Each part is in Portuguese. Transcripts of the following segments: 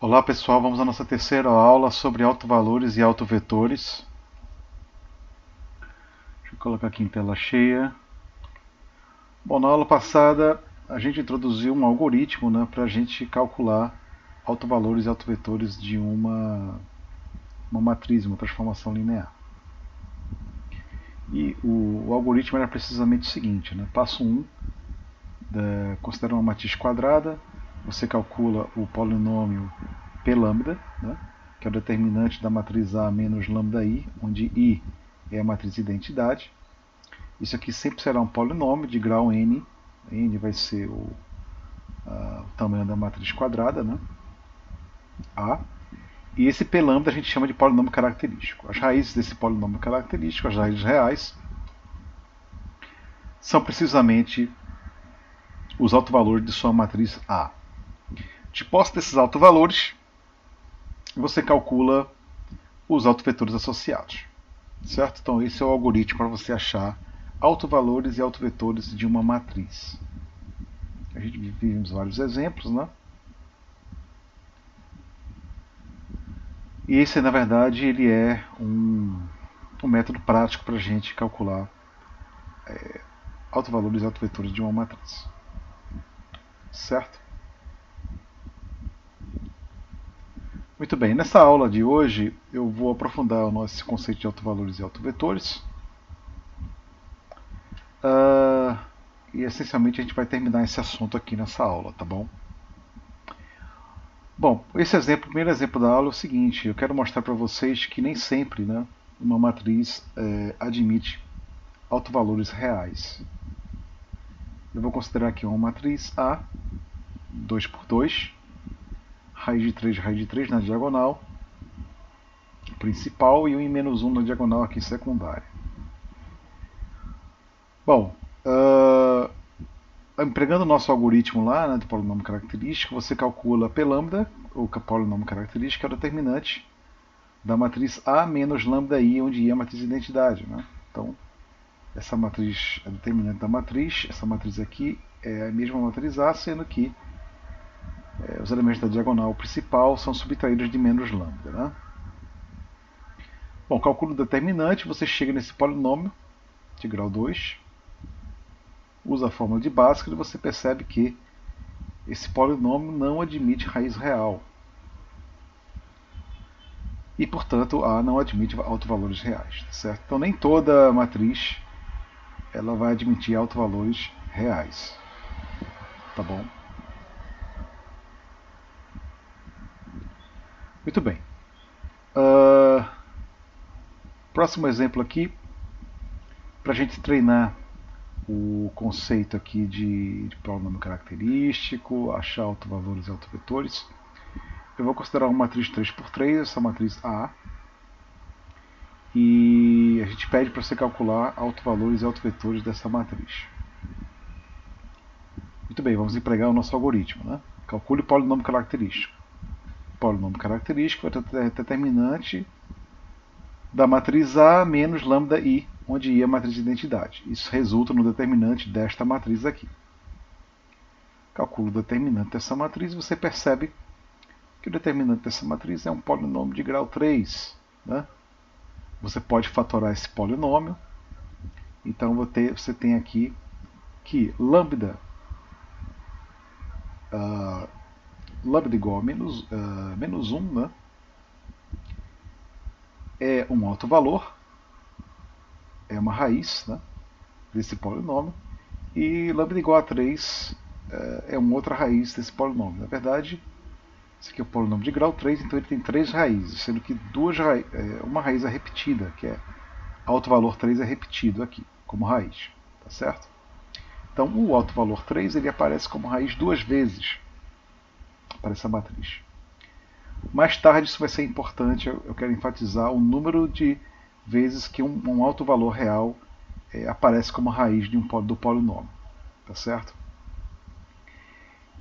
Olá pessoal, vamos à nossa terceira aula sobre autovalores e autovetores. Deixa eu colocar aqui em tela cheia. Bom, na aula passada a gente introduziu um algoritmo, para a gente calcular autovalores e autovetores de uma matriz, uma transformação linear. E o algoritmo era precisamente o seguinte, passo 1, considera uma matriz quadrada, você calcula o polinômio P lambda, que é o determinante da matriz A menos lambda I, onde I é a matriz de identidade. Isso aqui sempre será um polinômio de grau n. N vai ser o tamanho da matriz quadrada, A. E esse P lambda a gente chama de polinômio característico. As raízes desse polinômio característico, as raízes reais, são precisamente os autovalores de sua matriz A. De posse desses autovalores, você calcula os autovetores associados. Certo? Então esse é o algoritmo para você achar autovalores e autovetores de uma matriz. A gente vimos vários exemplos, E esse, na verdade, ele é um método prático para a gente calcular autovalores e autovetores de uma matriz. Certo? Muito bem, nessa aula de hoje eu vou aprofundar o nosso conceito de autovalores e autovetores. E essencialmente a gente vai terminar esse assunto aqui nessa aula, tá bom? Bom, esse exemplo, o primeiro exemplo da aula é o seguinte: eu quero mostrar para vocês que nem sempre uma matriz admite autovalores reais. Eu vou considerar aqui uma matriz A, 2 por 2, raiz de 3 na diagonal principal e 1 em menos 1 na diagonal aqui secundária. Bom, empregando o nosso algoritmo lá, do polinômio característico, você calcula P lambda, o polinômio característico é o determinante da matriz A menos lambda I, onde I é a matriz de identidade. Então, essa matriz é determinante da matriz, essa matriz aqui é a mesma matriz A, sendo que os elementos da diagonal principal são subtraídos de menos lambda. Bom, calcula o determinante, você chega nesse polinômio de grau 2, usa a fórmula de Bhaskara e você percebe que esse polinômio não admite raiz real. E, portanto, A não admite autovalores reais. Certo? Então, nem toda matriz ela vai admitir autovalores reais. Tá bom? Muito bem. Próximo exemplo aqui, para a gente treinar o conceito aqui de polinômio característico, achar autovalores e autovetores. Eu vou considerar uma matriz 3 por 3, essa matriz A, e a gente pede para você calcular autovalores e autovetores dessa matriz. Muito bem, vamos empregar o nosso algoritmo. Calcule o polinômio característico. O polinômio característico é determinante da matriz A menos lambda I, onde I é a matriz de identidade. Isso resulta no determinante desta matriz aqui. Calcula o determinante dessa matriz e você percebe que o determinante dessa matriz é um polinômio de grau 3. Você pode fatorar esse polinômio. Então você tem aqui que lambda igual a menos 1, é um autovalor, é uma raiz desse polinômio, e lambda igual a 3 é uma outra raiz desse polinômio. Na verdade, esse aqui é o polinômio de grau 3, então ele tem 3 raízes, sendo que uma raiz é repetida, que é autovalor 3 é repetido aqui, como raiz. Tá certo? Então o autovalor 3 ele aparece como raiz 2 vezes para essa matriz. Mais tarde isso vai ser importante, eu quero enfatizar o número de vezes que um autovalor real aparece como raiz do polinômio. Tá certo?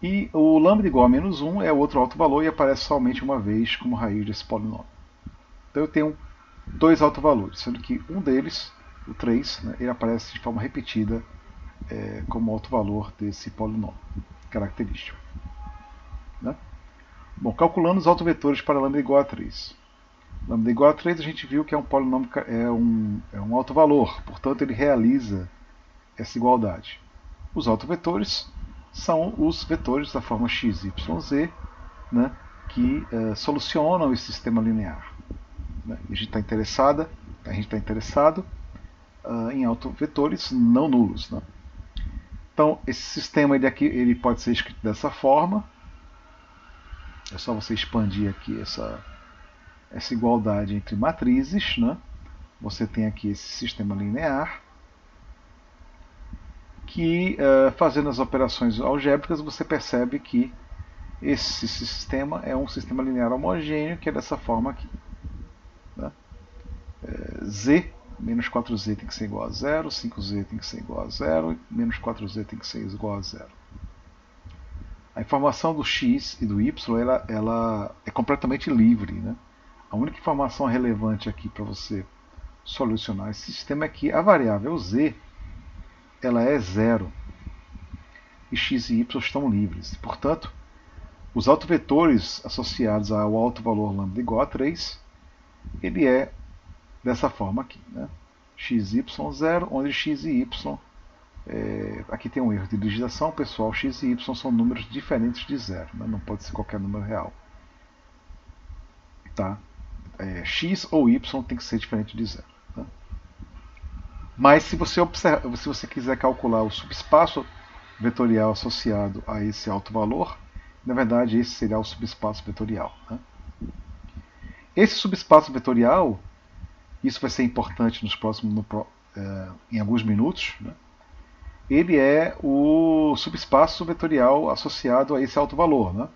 E o lambda igual a menos 1 é outro autovalor e aparece somente uma vez como raiz desse polinômio. Então eu tenho dois autovalores, sendo que um deles, o 3, ele aparece de forma repetida como autovalor desse polinômio característico. Bom, calculando os autovetores para lambda igual a 3. Lambda igual a 3 a gente viu que é um polinômio, é um autovalor, portanto ele realiza essa igualdade. Os autovetores são os vetores da forma x, y, z, né, que solucionam esse sistema linear. Né? A gente está interessado em autovetores não nulos. Né? Então, esse sistema ele pode ser escrito dessa forma. É só você expandir aqui essa igualdade entre matrizes. Né? Você tem aqui esse sistema linear que, fazendo as operações algébricas, você percebe que esse sistema é um sistema linear homogêneo, que é dessa forma aqui. Né? Z, menos 4z tem que ser igual a 0, 5z tem que ser igual a 0, menos 4z tem que ser igual a 0. A informação do x e do y ela é completamente livre. Né? A única informação relevante aqui para você solucionar esse sistema é que a variável z ela é 0 e x e y estão livres. Portanto, os autovetores associados ao autovalor lambda igual a 3, ele é dessa forma aqui. Né? xy0, onde x e y, aqui tem um erro de digitação, pessoal, x e y são números diferentes de 0, né? Não pode ser qualquer número real. Tá? X ou y tem que ser diferente de 0. Tá? Mas se você quiser calcular o subespaço vetorial associado a esse autovalor, na verdade esse seria o subespaço vetorial. Né? Esse subespaço vetorial, isso vai ser importante em alguns minutos, né? Ele é o subespaço vetorial associado a esse autovalor. Né?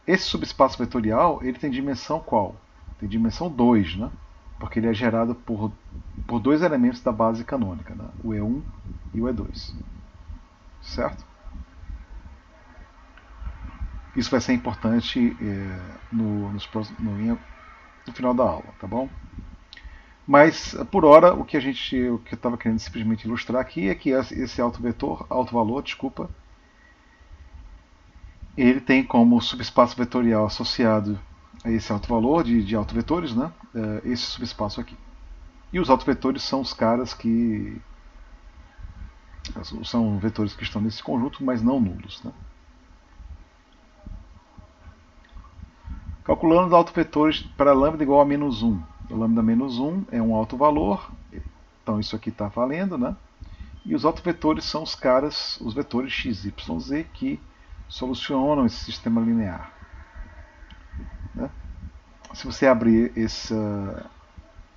Esse subespaço vetorial ele tem dimensão qual? Tem dimensão 2, né? Porque ele é gerado por dois elementos da base canônica, né? O E1 e o E2. Certo? Isso vai ser importante no final da aula, tá bom? Mas, por hora, o que eu estava querendo simplesmente ilustrar aqui é que esse autovalor, ele tem como subespaço vetorial associado a esse autovalor de autovetores, né? Esse subespaço aqui. E os autovetores são os caras que são vetores que estão nesse conjunto, mas não nulos. Né? Calculando os autovetores para lambda igual a menos 1. O lambda menos 1 é um autovalor, então isso aqui está valendo, né? E os autovetores são os vetores x, y, z que solucionam esse sistema linear. Né? Se você abrir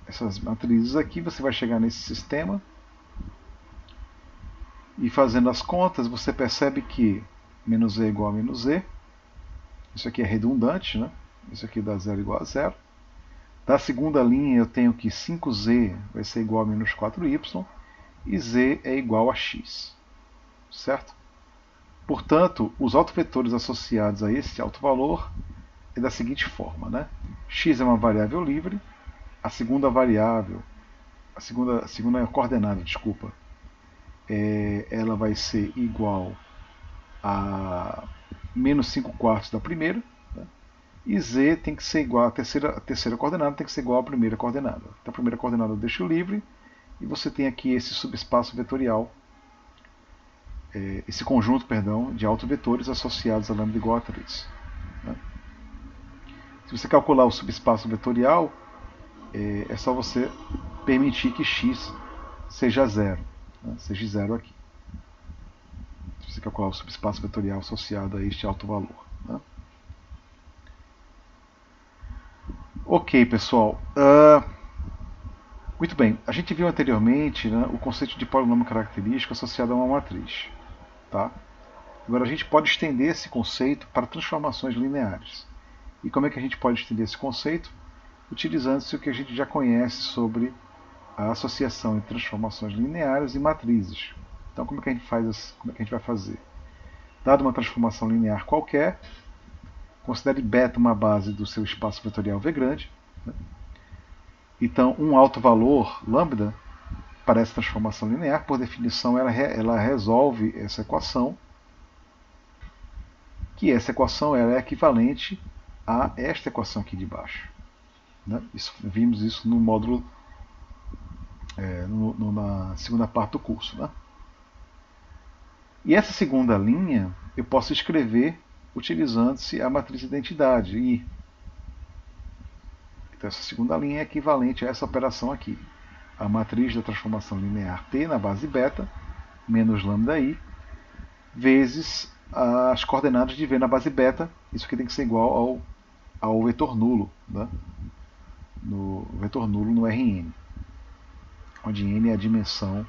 essas matrizes aqui, você vai chegar nesse sistema e fazendo as contas, você percebe que menos e igual a menos z. Isso aqui é redundante, né? Isso aqui dá 0 igual a 0. Da segunda linha eu tenho que 5z vai ser igual a menos 4y e z é igual a x. Certo? Portanto, os autovetores associados a esse autovalor é da seguinte forma. Né? X é uma variável livre, a segunda coordenada, ela vai ser igual a menos 5 quartos da primeira, né? E z tem que ser igual, a terceira coordenada tem que ser igual à primeira coordenada. Então a primeira coordenada eu deixo livre, e você tem aqui esse subespaço vetorial, esse conjunto, de autovetores associados a lambda igual a 3. Né? Se você calcular o subespaço vetorial, é só você permitir que x seja 0, né? Seja 0 aqui. Se você calcular o subespaço vetorial associado a este autovalor. Né? Ok, pessoal. Muito bem. A gente viu anteriormente, né, o conceito de polinômio característico associado a uma matriz. Tá? Agora a gente pode estender esse conceito para transformações lineares. E como é que a gente pode estender esse conceito? Utilizando-se o que a gente já conhece sobre a associação entre transformações lineares e matrizes. Então como é que a gente vai fazer? Dada uma transformação linear qualquer, considere beta uma base do seu espaço vetorial V grande. Né? Então, um alto valor, lambda, para essa transformação linear, por definição, ela resolve essa equação, que essa equação ela é equivalente a esta equação aqui de baixo. Né? Vimos isso no módulo, na segunda parte do curso. Né? E essa segunda linha eu posso escrever utilizando-se a matriz de identidade, I. Então essa segunda linha é equivalente a essa operação aqui. A matriz da transformação linear T na base beta, menos lambda I, vezes as coordenadas de V na base beta. Isso aqui tem que ser igual ao vetor nulo, né? No vetor nulo no Rn, onde n é a dimensão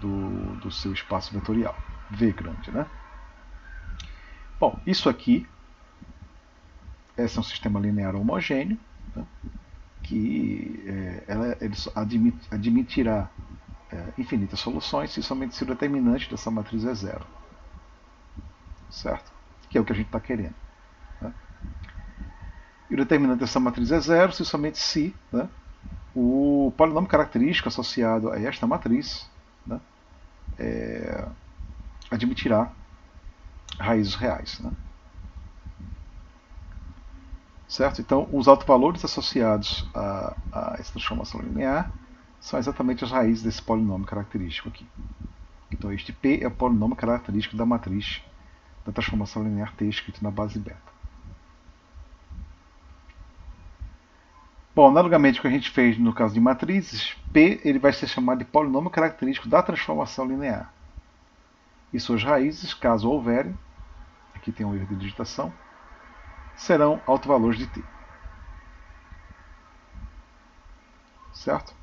do seu espaço vetorial, V grande. Né? Bom, isso aqui, esse é um sistema linear homogêneo, né? Que ele admitirá infinitas soluções se somente se o determinante dessa matriz é zero. Certo? Que é o que a gente está querendo. Né? E o determinante dessa matriz é zero se somente se, né, o polinômio característico associado a esta matriz, né, admitirá raízes reais. Né? Certo? Então, os autovalores associados a essa transformação linear são exatamente as raízes desse polinômio característico aqui. Então, este P é o polinômio característico da matriz da transformação linear T escrito na base beta. Bom, analogamente ao que a gente fez no caso de matrizes, P ele vai ser chamado de polinômio característico da transformação linear. E suas raízes, caso houverem, aqui tem um erro de digitação, serão autovalores de T. Certo?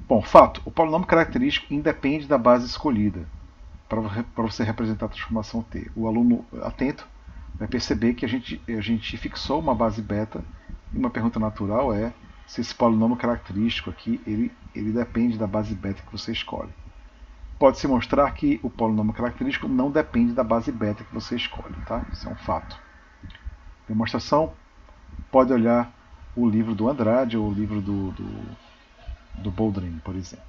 Bom, fato, o polinômio característico independe da base escolhida para você representar a transformação T. O aluno atento vai perceber que a gente fixou uma base beta e uma pergunta natural é se esse polinômio característico aqui ele depende da base beta que você escolhe. Pode-se mostrar que o polinômio característico não depende da base beta que você escolhe. Tá? Isso é um fato. Demonstração, pode olhar o livro do Andrade ou o livro do Boldrin, por exemplo.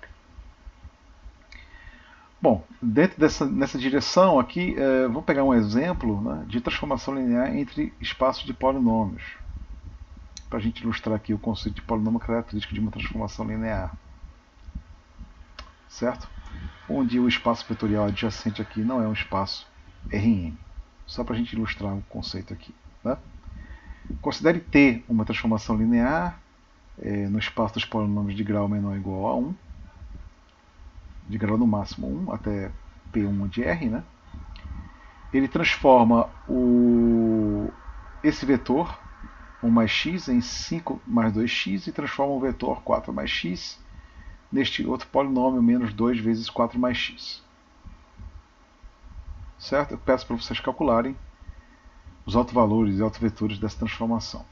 Bom, dentro nessa direção aqui, vou pegar um exemplo, né, de transformação linear entre espaços de polinômios, para a gente ilustrar aqui o conceito de polinômio característico de uma transformação linear. Certo? Onde o espaço vetorial adjacente aqui não é um espaço Rn. Só para a gente ilustrar o conceito aqui. Né? Considere T uma transformação linear no espaço dos polinômios de grau menor ou igual a 1, de grau no máximo 1 até P1 de R. Né? Ele transforma esse vetor 1 mais x em 5 mais 2x e transforma o vetor 4 mais x neste outro polinômio menos 2 vezes 4 mais x. Certo? Eu peço para vocês calcularem os autovalores e autovetores dessa transformação.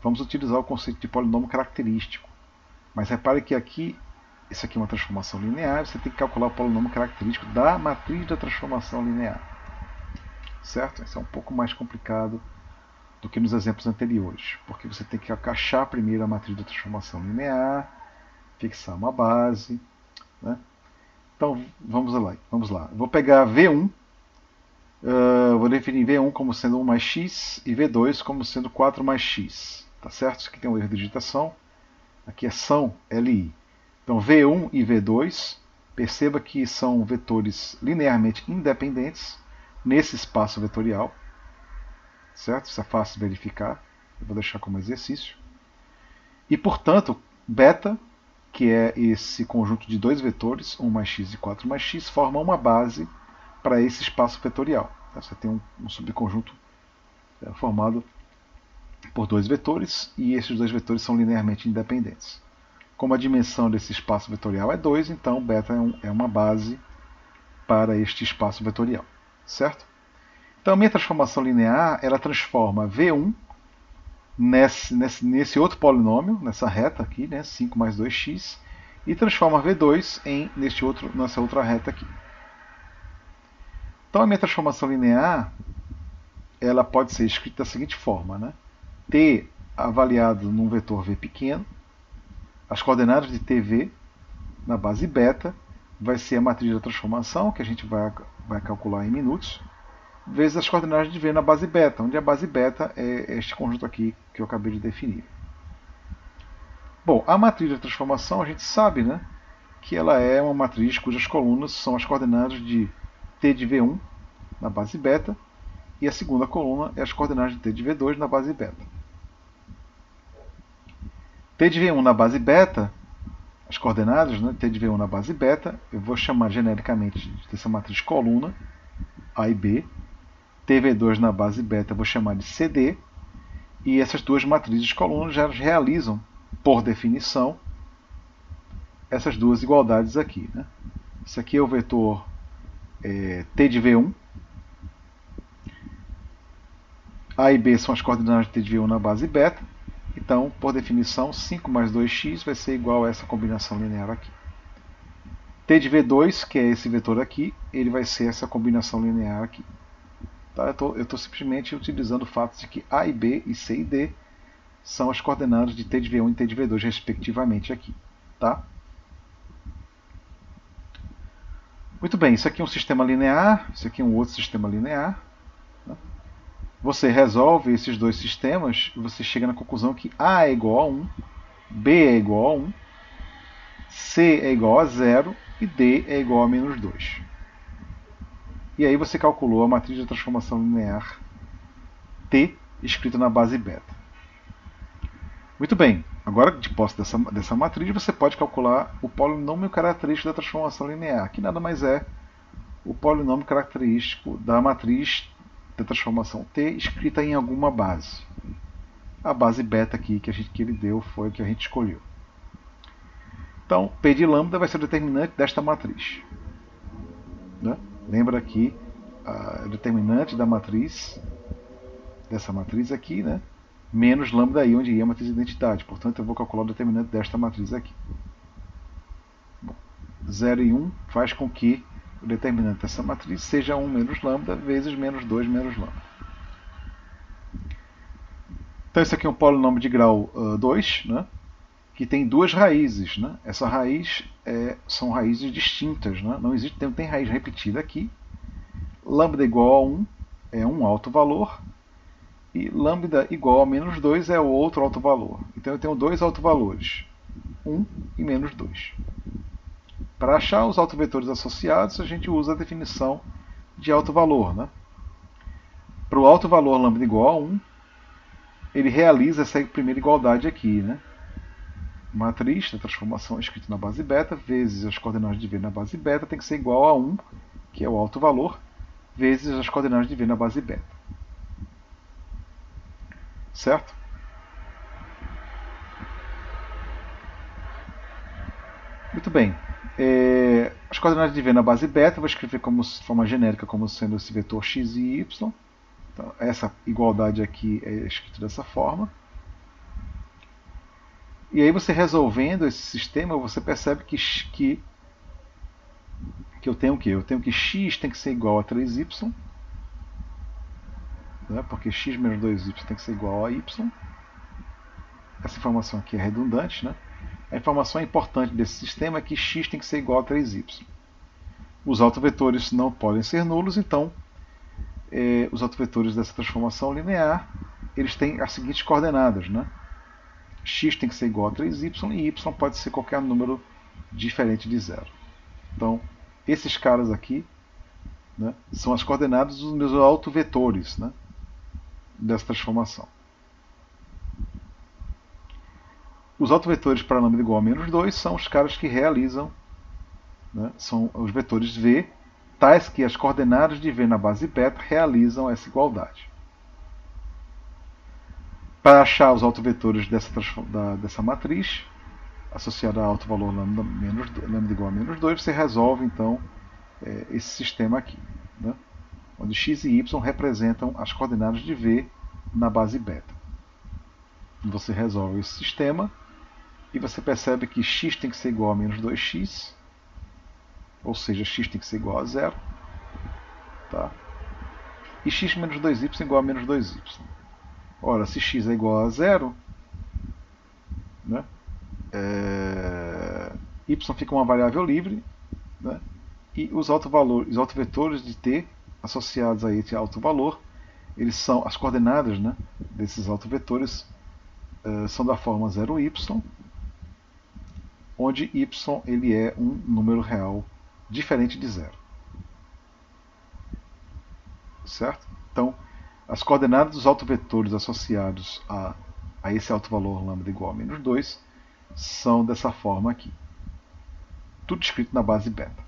Vamos utilizar o conceito de polinômio característico. Mas repare que aqui, isso aqui é uma transformação linear, você tem que calcular o polinômio característico da matriz da transformação linear. Certo? Isso é um pouco mais complicado do que nos exemplos anteriores, porque você tem que encaixar primeiro a matriz da transformação linear, fixar uma base. Né? Então, vamos lá. Vou pegar V1, vou definir V1 como sendo 1 mais x e V2 como sendo 4 mais x. Tá certo? Isso aqui tem um erro de digitação. Aqui é são LI. Então, V1 e V2, perceba que são vetores linearmente independentes nesse espaço vetorial. Certo? Isso é fácil de verificar. Eu vou deixar como exercício. E, portanto, beta, que é esse conjunto de dois vetores, 1 mais x e 4 mais x, forma uma base para esse espaço vetorial. Você tem um subconjunto formado por dois vetores, e esses dois vetores são linearmente independentes. Como a dimensão desse espaço vetorial é 2, então beta é uma base para este espaço vetorial. Certo? Então a minha transformação linear, ela transforma V1 nesse outro polinômio, nessa reta aqui, né, 5 mais 2x, e transforma V2 nessa outra reta aqui. Então a minha transformação linear, ela pode ser escrita da seguinte forma, né? T avaliado num vetor V pequeno, as coordenadas de TV na base beta vai ser a matriz da transformação, que a gente vai calcular em minutos, vezes as coordenadas de V na base beta, onde a base beta é este conjunto aqui que eu acabei de definir. Bom, a matriz da transformação a gente sabe, né, que ela é uma matriz cujas colunas são as coordenadas de t de V1 na base beta e a segunda coluna é as coordenadas de t de V2 na base beta. T de V1 na base beta, as coordenadas, né, t de V1 na base beta, eu vou chamar genericamente dessa matriz coluna, A e B. TV2 na base beta eu vou chamar de CD, e essas duas matrizes colunas já realizam, por definição, essas duas igualdades aqui. Né? Isso aqui é o vetor T de V1, A e B são as coordenadas de T de V1 na base beta, então, por definição, 5 mais 2x vai ser igual a essa combinação linear aqui. T de V2, que é esse vetor aqui, ele vai ser essa combinação linear aqui. Tá? Eu estou simplesmente utilizando o fato de que A e B e C e D são as coordenadas de T de V1 e T de V2, respectivamente, aqui. Tá? Muito bem, isso aqui é um sistema linear, isso aqui é um outro sistema linear. Né? Você resolve esses dois sistemas e você chega na conclusão que A é igual a 1, B é igual a 1, C é igual a 0 e D é igual a menos 2. E aí você calculou a matriz de transformação linear T, escrita na base beta. Muito bem, agora de posse dessa matriz, você pode calcular o polinômio característico da transformação linear, que nada mais é o polinômio característico da matriz da transformação T escrita em alguma base. A base beta aqui que ele deu foi o que a gente escolheu. Então, P de lambda vai ser o determinante desta matriz. Né? Lembra aqui a determinante da matriz, dessa matriz aqui, né? Menos lambda i, onde i é a matriz de identidade. Portanto, eu vou calcular o determinante desta matriz aqui. Bom, 0 e 1 faz com que o determinante dessa matriz seja 1 menos lambda vezes menos 2 menos lambda. Então, esse aqui é um polinômio de grau 2, né? Que tem duas raízes. Né? Essa raiz são raízes distintas. Né? Não existe, tem raiz repetida aqui. Lambda igual a 1 é um alto valor. E lambda igual a menos 2 é o outro alto valor. Então eu tenho dois autovalores, 1 e menos 2. Para achar os autovetores associados, a gente usa a definição de alto valor. Né? Para o alto valor lambda igual a 1, ele realiza essa primeira igualdade aqui. Né? Matriz da transformação escrita na base beta vezes as coordenadas de V na base beta tem que ser igual a 1, que é o alto valor, vezes as coordenadas de V na base beta. Certo? Muito bem. As coordenadas de V na base beta eu vou escrever de forma genérica como sendo esse vetor x e y. Então, essa igualdade aqui é escrita dessa forma. E aí você resolvendo esse sistema, você percebe que eu tenho o quê? Eu tenho que x tem que ser igual a 3y, né? Porque x menos 2y tem que ser igual a y. Essa informação aqui é redundante, né? A informação importante desse sistema é que x tem que ser igual a 3y. Os autovetores não podem ser nulos, então os autovetores dessa transformação linear eles têm as seguintes coordenadas. Né? X tem que ser igual a 3y e y pode ser qualquer número diferente de 0. Então, esses caras aqui, né, são as coordenadas dos meus autovetores, né, dessa transformação. Os autovetores para lambda igual a menos 2 são os caras que realizam, né, são os vetores V, tais que as coordenadas de V na base beta realizam essa igualdade. Para achar os autovetores dessa matriz, associada a alto valor lambda igual a menos 2, você resolve então esse sistema aqui, né, onde x e y representam as coordenadas de V na base beta. Você resolve esse sistema e você percebe que x tem que ser igual a menos 2x, ou seja, x tem que ser igual a 0. Tá? E x menos 2y igual a menos 2y. Ora, se x é igual a 0, né, y fica uma variável livre, né, e os autovetores de t associados a esse autovalor, eles são as coordenadas, né, desses autovetores são da forma 0y, onde y ele é um número real diferente de zero. Certo? Então, as coordenadas dos autovetores associados a esse autovalor lambda igual a menos 2 são dessa forma aqui. Tudo escrito na base beta.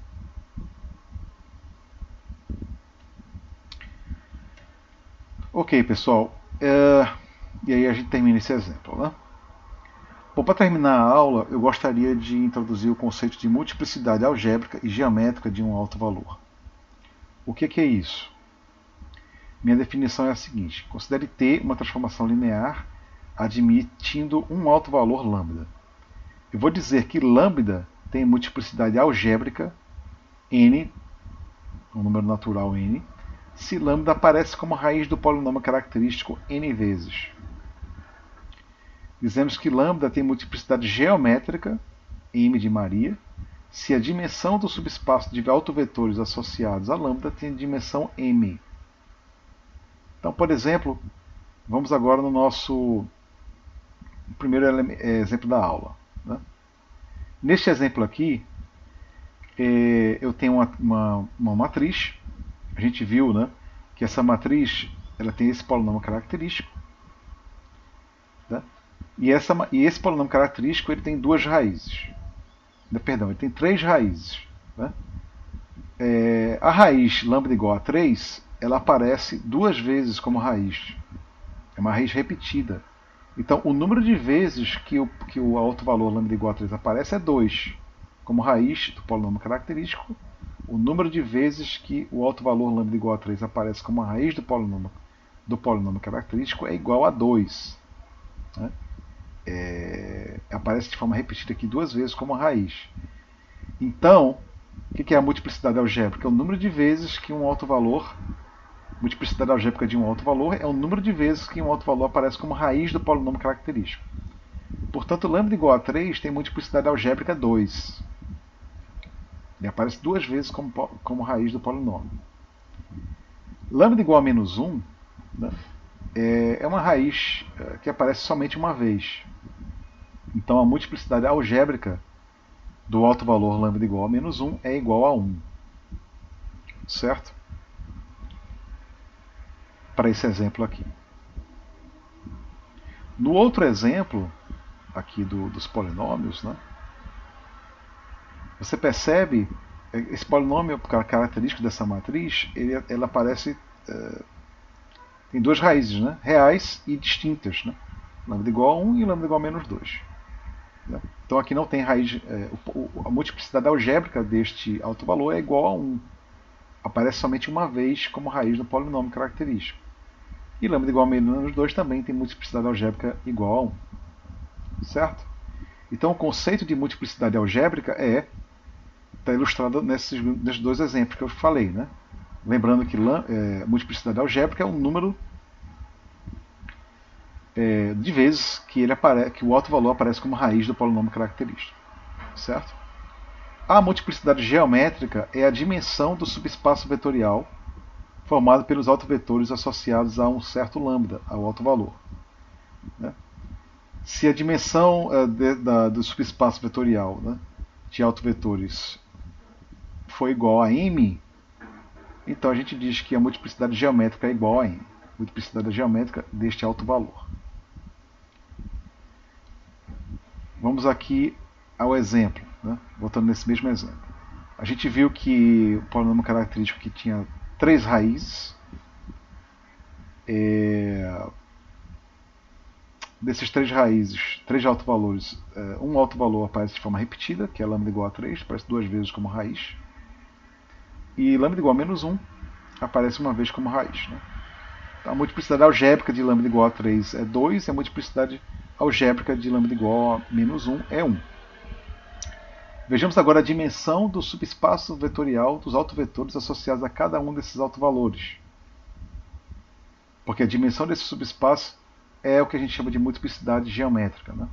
Ok, pessoal. E aí a gente termina esse exemplo, né? Bom, para terminar a aula, eu gostaria de introduzir o conceito de multiplicidade algébrica e geométrica de um alto valor. O que é isso? Minha definição é a seguinte: considere T uma transformação linear admitindo um alto valor lambda. Eu vou dizer que lambda tem multiplicidade algébrica n, um número natural n, se lambda aparece como raiz do polinômio característico n vezes. Dizemos que lambda tem multiplicidade geométrica, m de Maria, se a dimensão do subespaço de autovetores associados a lambda tem dimensão m. Então, por exemplo, vamos agora no nosso primeiro exemplo da aula. Né? Neste exemplo aqui, eu tenho uma matriz. A gente viu, né, que essa matriz ela tem esse polinômio característico. Né? E esse polinômio característico ele tem duas raízes. Perdão, ele tem três raízes. Né? A raiz lambda igual a 3, ela aparece duas vezes como raiz. É uma raiz repetida. Então, o número de vezes que o alto valor lambda igual a 3 aparece é 2, como raiz do polinômio característico. O número de vezes que o alto valor lambda igual a 3 aparece como raiz do polinômio característico é igual a 2. Né? Aparece de forma repetida aqui duas vezes como raiz. Então, o que é a multiplicidade algébrica? É o número de vezes que um alto valor, multiplicidade algébrica de um alto valor é o número de vezes que um alto valor aparece como raiz do polinômio característico. Portanto, lambda igual a 3 tem multiplicidade algébrica 2. Ele aparece duas vezes como raiz do polinômio. Lambda igual a menos 1, né, é uma raiz que aparece somente uma vez. Então a multiplicidade algébrica do alto valor lambda igual a menos 1 é igual a 1. Certo? Para esse exemplo aqui. No outro exemplo, aqui dos polinômios, né, você percebe esse polinômio característico dessa matriz, ela aparece tem duas raízes, né, reais e distintas. Né, lambda igual a 1 e lambda igual a menos 2. Né? Então aqui não tem raiz. A multiplicidade algébrica deste alto valor é igual a 1. Aparece somente uma vez como raiz do polinômio característico. E lambda igual a menos 2 também tem multiplicidade algébrica igual a 1. Certo? Então o conceito de multiplicidade algébrica está ilustrado nesses dois exemplos que eu falei. Né? Lembrando que multiplicidade algébrica é um número de vezes que o alto valor aparece como raiz do polinômio característico. Certo? A multiplicidade geométrica é a dimensão do subespaço vetorial formado pelos autovetores associados a um certo lambda, ao alto valor. Né? Se a dimensão do subespaço vetorial, né, de autovetores for igual a m, então a gente diz que a multiplicidade geométrica é igual a m. Multiplicidade geométrica deste alto valor. Vamos aqui ao exemplo, né? Voltando nesse mesmo exemplo. A gente viu que o polinômio característico que tinha três raízes. Desses três raízes, três autovalores, um autovalor aparece de forma repetida, que é lambda igual a 3, aparece duas vezes como raiz. E lambda igual a menos 1 aparece uma vez como raiz. Né? Então, a multiplicidade algébrica de lambda igual a 3 é 2 e a multiplicidade algébrica de lambda igual a menos 1 é 1. Vejamos agora a dimensão do subespaço vetorial dos autovetores associados a cada um desses autovalores. Porque a dimensão desse subespaço é o que a gente chama de multiplicidade geométrica. Né?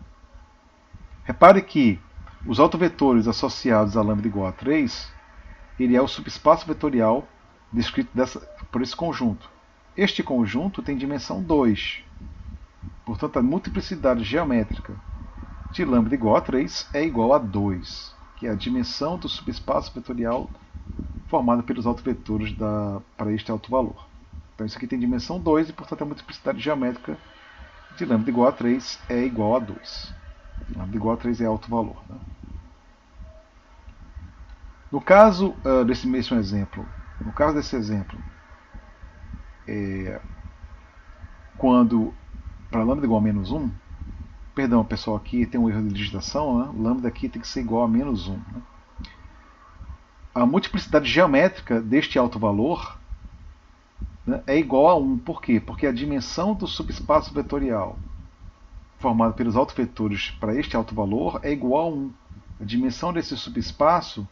Repare que os autovetores associados a lambda igual a 3, ele é o subespaço vetorial descrito por esse conjunto. Este conjunto tem dimensão 2. Portanto, a multiplicidade geométrica de λ igual a 3 é igual a 2, que é a dimensão do subespaço vetorial formado pelos autovetores para este alto valor. Então isso aqui tem dimensão 2 e, portanto, a multiplicidade geométrica de λ igual a 3 é igual a 2. Λ igual a 3 é alto valor. Né? No caso desse mesmo exemplo, quando para λ igual a menos 1, perdão pessoal, aqui tem um erro de digitação, né? Lambda aqui tem que ser igual a menos 1. Né? A multiplicidade geométrica deste alto valor, né, é igual a 1. Por quê? Porque a dimensão do subespaço vetorial formado pelos autovetores para este alto valor é igual a 1. A dimensão desse subespaço,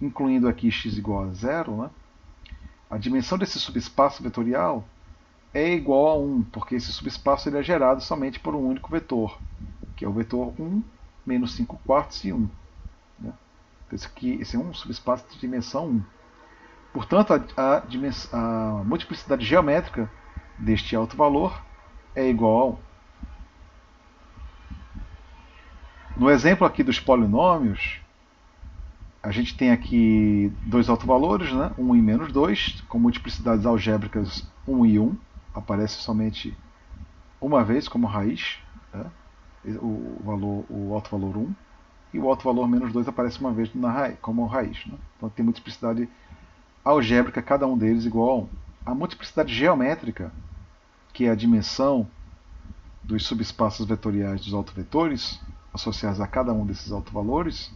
incluindo aqui x igual a 0, né, a dimensão desse subespaço vetorial é igual a 1, porque esse subespaço ele é gerado somente por um único vetor, que é o vetor 1, menos 5 quartos e 1. Né? Então esse é um subespaço de dimensão 1. Portanto, a multiplicidade geométrica deste alto valor é igual a 1. No exemplo aqui dos polinômios, a gente tem aqui dois autovalores, né? 1 e menos 2, com multiplicidades algébricas 1 e 1. Aparece somente uma vez como raiz, né? o alto valor 1. E o alto valor menos 2 aparece uma vez como raiz. Né? Então tem multiplicidade algébrica, cada um deles igual a 1. A multiplicidade geométrica, que é a dimensão dos subespaços vetoriais dos autovetores, associados a cada um desses autovalores,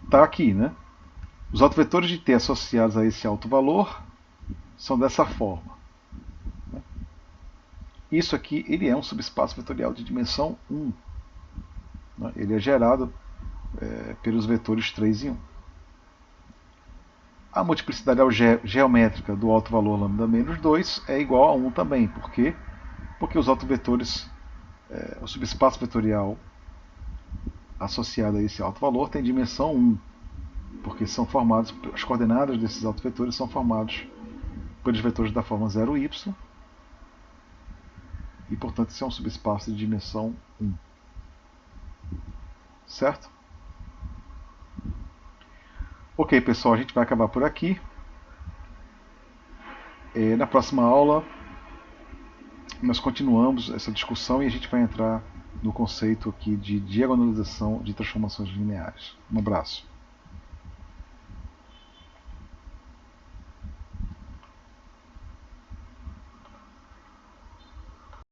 está aqui. Né? Os autovetores de T associados a esse alto valor são dessa forma. Isso aqui ele é um subespaço vetorial de dimensão 1. Né? Ele é gerado pelos vetores 3 e 1. A multiplicidade geométrica do alto valor lambda menos 2 é igual a 1 também. Por quê? Porque os autovetores, o subespaço vetorial associado a esse alto valor tem dimensão 1. Porque são formados, as coordenadas desses autovetores são formados pelos vetores da forma 0y. E, portanto, isso é um subespaço de dimensão 1. Certo? Ok, pessoal, a gente vai acabar por aqui. Na próxima aula, nós continuamos essa discussão e a gente vai entrar no conceito aqui de diagonalização de transformações lineares. Um abraço.